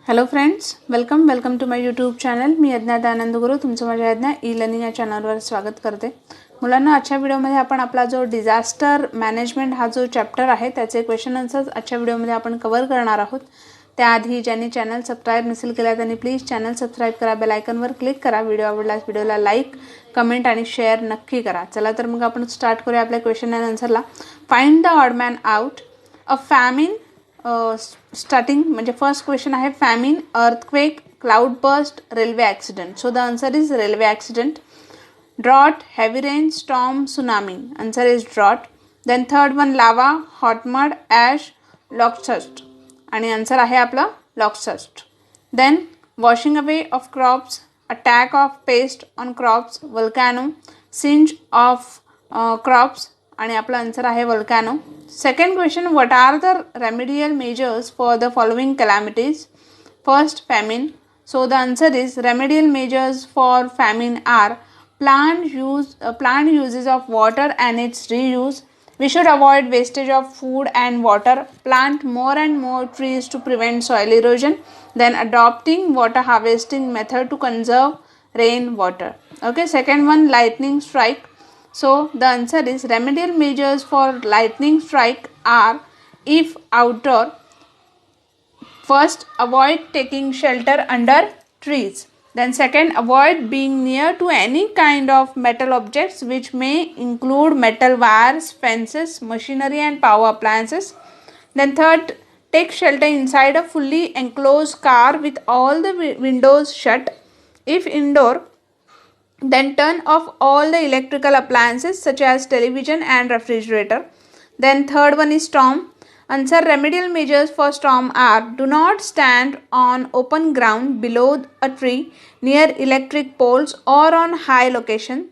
Hello friends, welcome to my YouTube channel. मी अज्ञात आनंद गुरु तुमचं माझ्या अज्ञा ई लर्निंग या चॅनलवर स्वागत करते. मुलांना आजच्या व्हिडिओमध्ये आपण आपला जो डिझास्टर मॅनेजमेंट हा जो चॅप्टर आहे त्याचे क्वेश्चन आन्सर्स आजच्या व्हिडिओमध्ये आपण कव्हर करणार आहोत. त्याआधी ज्यांनी चॅनल सबस्क्राईब नसेल केला त्यांनी प्लीज चॅनल सबस्क्राईब करा, बेल आयकॉनवर क्लिक करा. व्हिडिओ आवडल्यास व्हिडिओला लाईक, कमेंट आणि शेअर नक्की करा. चला तर मग आपण स्टार्ट करूया आपल्या क्वेश्चन अँड आन्सरला. Find the odd man out. A famine starting म्हणजे फर्स्ट क्वेश्चन आहे famine, earthquake, cloud burst, railway accident. So the answer is railway accident. Drought, heavy rain, storm, tsunami. Answer is drought. Then third one lava, hot mud, ash, locust आणि answer आहे आपला locust. Then washing away of crops, attack of pest on crops, volcano, singe of crops आणि आपला answer आहे वल्कॅनो. Second question, what are the remedial measures for the following calamities? First, famine. So the answer is remedial measures for famine are planned uses of water and its reuse. We should avoid wastage of food and water. Plant more and more trees to prevent soil erosion. Then adopting water harvesting method to conserve rain water. Okay, second one, lightning strike. So the answer is remedial measures for lightning strike are, if outdoor, first, avoid taking shelter under trees. Then second, avoid being near to any kind of metal objects which may include metal wires, fences, machinery and power appliances. Then third, take shelter inside a fully enclosed car with all the windows shut. If indoor, then turn off all the electrical appliances such as television and refrigerator. Then third one is storm. Answer, remedial measures for storm are, do not stand on open ground below a tree, near electric poles or on high location.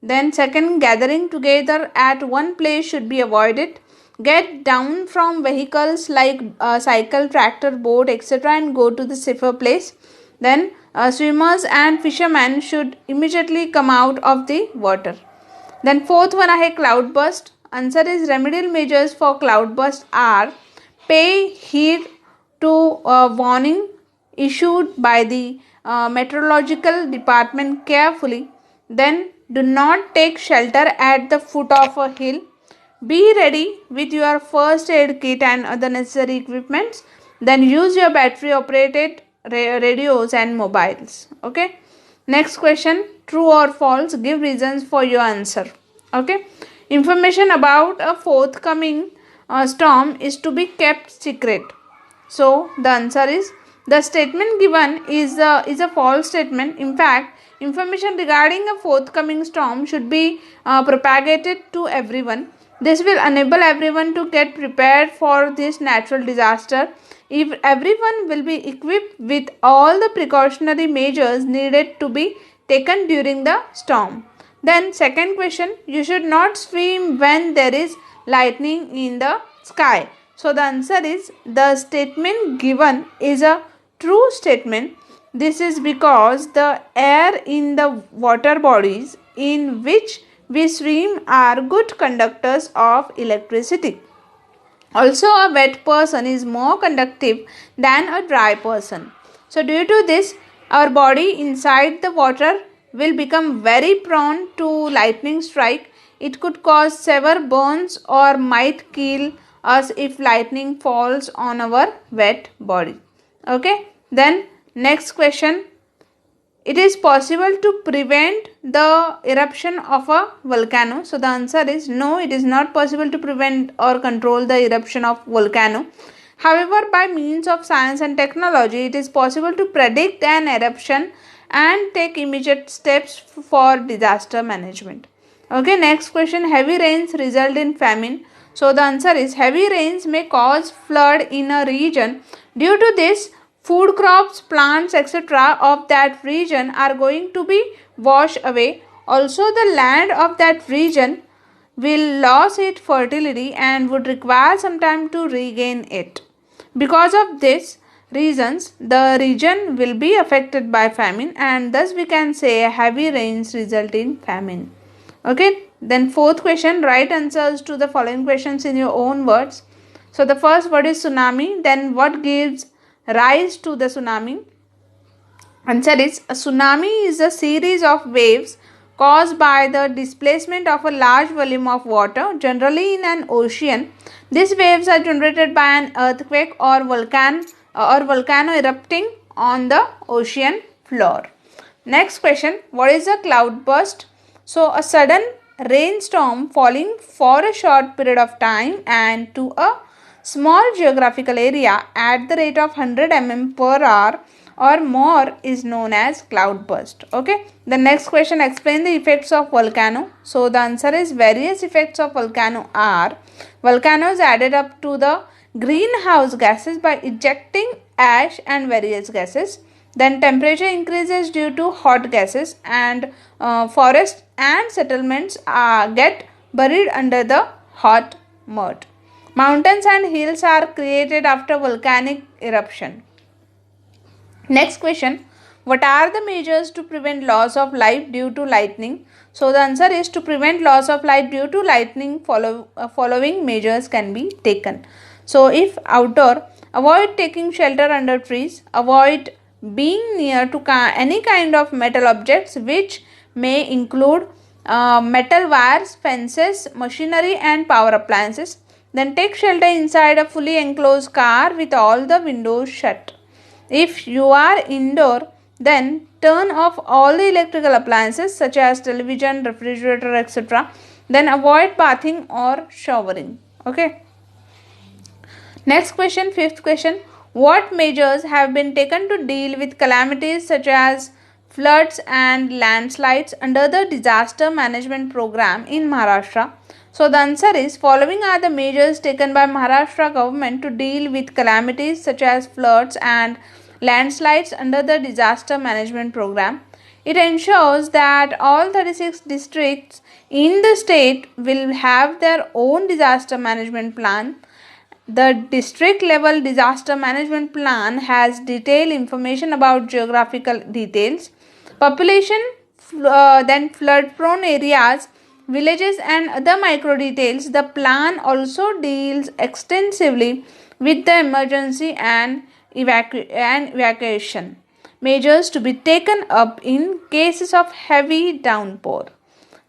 Then second, gathering together at one place should be avoided. Get down from vehicles like cycle, tractor, boat, etc. and go to the safer place. Then swimmers and fishermen should immediately come out of the water. Then fourth one आहे cloud burst. Answer is remedial measures for cloud burst are, pay heed to warning issued by the meteorological department carefully. Then do not take shelter at the foot of a hill. Be ready with your first aid kit and other necessary equipments. Then use your battery operated radios and mobiles. Okay, next question, true or false? Give reasons for your answer. Okay, information about a forthcoming storm is to be kept secret. So the answer is, the statement given is a false statement. In fact, information regarding a forthcoming storm should be propagated to everyone. This will enable everyone to get prepared for this natural disaster. If everyone will be equipped with all the precautionary measures needed to be taken during the storm. Then second question, you should not swim when there is lightning in the sky. So the answer is, the statement given is a true statement. This is because the air in the water bodies in which we swim are good conductors of electricity. Also, a wet person is more conductive than a dry person. So due to this, our body inside the water will become very prone to lightning strike. It could cause severe burns or might kill us if lightning falls on our wet body. Okay, then next question, it is possible to prevent the eruption of a volcano. So the answer is no, it is not possible to prevent or control the eruption of volcano. However, by means of science and technology, it is possible to predict an eruption and take immediate steps for disaster management. Okay, next question, heavy rains result in famine. So the answer is, heavy rains may cause flood in a region. Due to this, food crops, plants, etc. of that region are going to be washed away. Also, the land of that region will lose its fertility and would require some time to regain it. Because of this reasons, the region will be affected by famine, and thus we can say heavy rains result in famine. Okay, then fourth question, write answers to the following questions in your own words. So the first word is tsunami. Then what gives rise to the tsunami? Answer is, a tsunami is a series of waves caused by the displacement of a large volume of water, generally in an ocean. These waves are generated by an earthquake or volcano erupting on the ocean floor. Next question, what is a cloudburst? So, a sudden rainstorm falling for a short period of time and to a small geographical area at the rate of 100 mm per hour or more is known as cloudburst. Okay. The next question, explain the effects of volcano. So, the answer is, various effects of volcano are, volcanoes added up to the greenhouse gases by ejecting ash and various gases. Then temperature increases due to hot gases, and forests and settlements get buried under the hot mud. Mountains and hills are created after volcanic eruption. Next question, what are the measures to prevent loss of life due to lightning? So, the answer is, to prevent loss of life due to lightning, following measures can be taken. So, if outdoor, avoid taking shelter under trees, avoid being near to any kind of metal objects which may include metal wires, fences, machinery and power appliances. Then take shelter inside a fully enclosed car with all the windows shut. If you are indoor, then turn off all the electrical appliances such as television, refrigerator, etc. Then avoid bathing or showering. Okay. Next question, fifth question. What measures have been taken to deal with calamities such as floods and landslides under the disaster management program in Maharashtra? So, the answer is, following are the measures taken by Maharashtra government to deal with calamities such as floods and landslides under the disaster management program. It ensures that all 36 districts in the state will have their own disaster management plan. The district level disaster management plan has detailed information about geographical details, population, then flood prone areas, villages and other micro details. The plan also deals extensively with the emergency and evacuation measures to be taken up in cases of heavy downpour,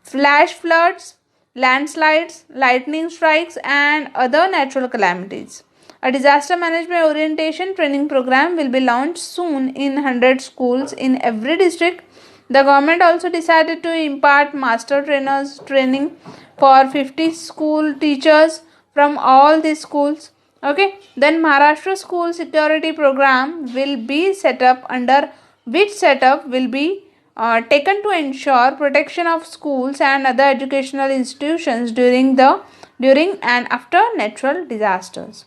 flash floods, landslides, lightning strikes and other natural calamities. A disaster management orientation training program will be launched soon in 100 schools in every district. The government also decided to impart master trainers training for 50 school teachers from all these schools. Okay, then Maharashtra school security program will be set up, under which setup will be taken to ensure protection of schools and other educational institutions during and after natural disasters.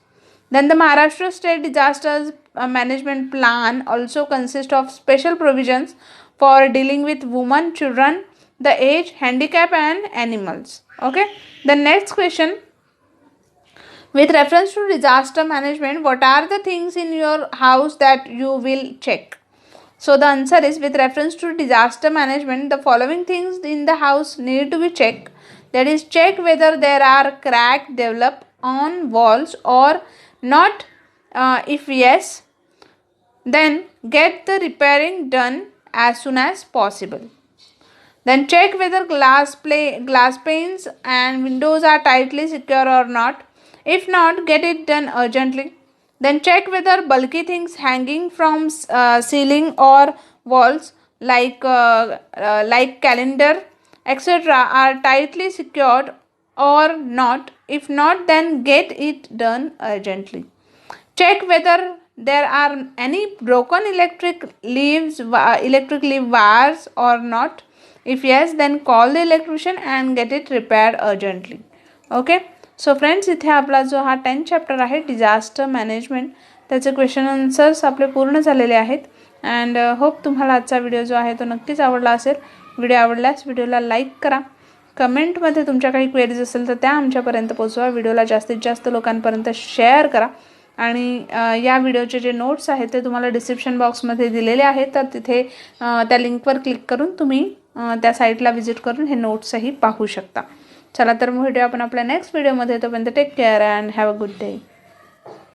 Then the Maharashtra State Disasters Management Plan also consists of special provisions for dealing with women, children, the aged, handicap and animals. Okay. The next question, with reference to disaster management, what are the things in your house that you will check? So, the answer is, with reference to disaster management, the following things in the house need to be checked. That is, check whether there are cracks developed on walls or not. If yes, then get the repairing done as soon as possible. Then check whether glass panes and windows are tightly secure or not. If not, get it done urgently. Then check whether bulky things hanging from ceiling or walls like calendar, etc. are tightly secured or not. If not, then get it done urgently. Check whether there are any broken electric leaf wires or not. If yes, then call the electrician and get it repaired urgently. Okay. So friends, इथे आपला जो हा 10th chapter आहे disaster management, त्याचे question answers आपले पूर्ण झालेले आहेत. अँड होप तुम्हाला आजचा व्हिडिओ जो आहे तो नक्कीच आवडला असेल. व्हिडिओ आवडल्यास व्हिडिओला लाईक करा, कमेंटमध्ये तुमच्या काही क्वेरीज असेल तर त्या आमच्यापर्यंत पोहोचवा, व्हिडिओला जास्तीत जास्त लोकांपर्यंत शेअर करा. आणि या व्हिडिओचे जे नोट्स आहेत ते तुम्हाला डिस्क्रिप्शन बॉक्समध्ये दिलेले आहेत, तर तिथे त्या लिंकवर क्लिक करून तुम्ही त्या साईटला व्हिजिट करून हे नोट्सही पाहू शकता. चला तर मग भेटूया आपण आपल्या नेक्स्ट व्हिडिओमध्ये. तोपर्यंत take care and have a good day.